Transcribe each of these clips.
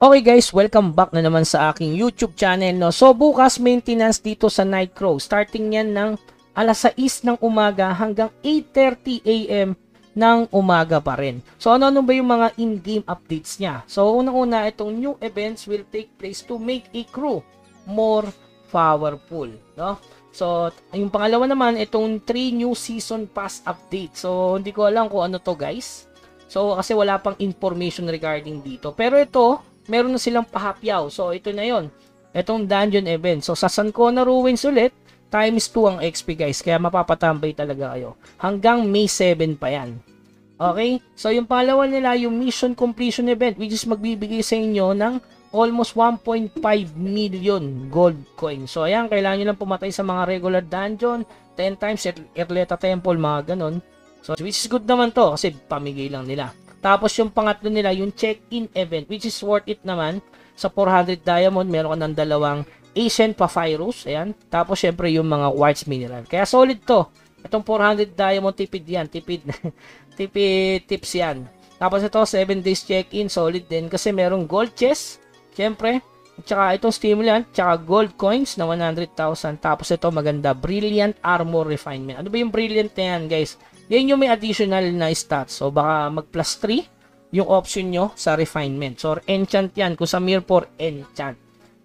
Okay guys, welcome back na naman sa aking YouTube channel, no. So bukas maintenance dito sa Nightcrow. Starting yan ng alas 6 ng umaga hanggang 8:30 AM ng umaga pa rin. So ano ba yung mga in-game updates niya? So unang-una, itong new events will take place to make a crew more powerful, no? So yung pangalawa naman, itong 3 new season pass update. So hindi ko alam kung ano to guys. So kasi wala pang information regarding dito. Pero ito, meron na silang pahapyaw. So, ito na yon. Itong dungeon event. So, sa Sancona Ruins ulit, times 2 ang XP guys. Kaya mapapatambay talaga kayo. Hanggang May 7 pa yan. Okay? So, yung pangalawa nila, yung mission completion event, which is magbibigay sa inyo ng almost 1.5 million gold coin. So, ayan, kailangan nyo lang pumatay sa mga regular dungeon, 10 times Erleta Temple, mga ganon. So, which is good naman to, kasi pamigay lang nila. Tapos yung pangatlo nila, yung check-in event, which is worth it naman. Sa 400 diamond, meron ka ng dalawang Ancient Papyrus. Ayan. Tapos syempre yung mga quartz mineral. Kaya solid to. Itong 400 diamond, tipid yan. Tipid tips yan. Tapos ito, 7 days check-in, solid din. Kasi merong gold chest, syempre. At saka itong stimulant, tsaka gold coins na 100,000. Tapos ito, maganda, Brilliant Armor Refinement. Ano ba yung Brilliant na yan, guys? Yan yung may additional na stats. So, baka mag plus 3 yung option nyo sa refinement. So, enchant yan. Kung sa mere for enchant.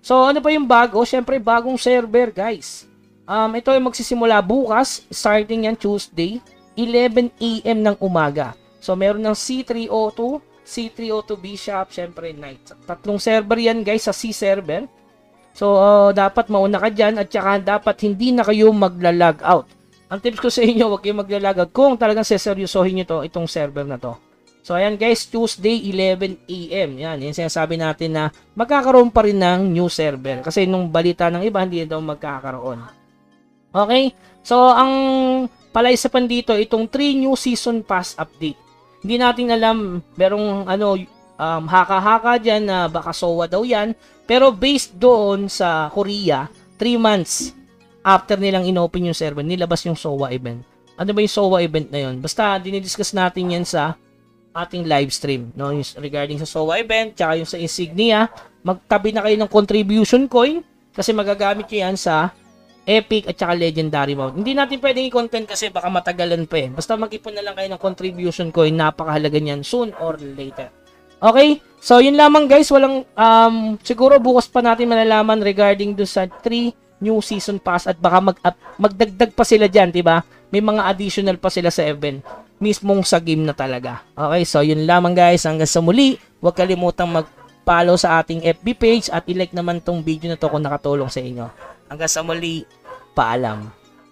So, ano pa yung bago? Siyempre, bagong server, guys. Ito yung magsisimula bukas. Starting yan Tuesday, 11 AM ng umaga. So, meron ng C302, C302 Bishop, siyempre Knight. Tatlong server yan, guys, sa C server. So, dapat mauna ka dyan at saka dapat hindi na kayo magla-log out. Ang tips ko sa inyo, huwag kayong magla-log out kung talagang seseryosohin nyo to, itong server na to. So, ayan guys, Tuesday, 11 AM. Yan, yung sinasabi natin na magkakaroon pa rin ng new server. Kasi nung balita ng iba, hindi daw magkakaroon. Okay? So, ang palaisapan dito, itong 3 new season pass update. Hindi natin alam, merong haka-haka dyan na baka SOA daw yan. Pero based doon sa Korea, 3 months after nilang inopen yung server, nilabas yung SOA event. Ano ba yung SOA event na yun? Basta, dinidiscuss natin yan sa ating live stream. No? Yung regarding sa SOA event, tsaka yung sa insignia, magtabi na kayo ng contribution coin kasi magagamit nyo yan sa epic at saka legendary mode. Hindi natin pwedeng i-content kasi baka matagalan pa eh. Basta mag-ipon na lang kayo ng contribution coin, napakahalaga niyan soon or later. Okay? So, yun lamang guys. Walang, siguro bukas pa natin malalaman regarding do sa 3 new season pass at baka magdagdag pa sila dyan, diba? May mga additional pa sila sa event mismong sa game na talaga. Okay, so yun lamang guys. Hanggang sa muli, huwag kalimutang mag-follow sa ating FB page at i-like naman tong video na to kung nakatulong sa inyo. Hanggang sa muli, paalam.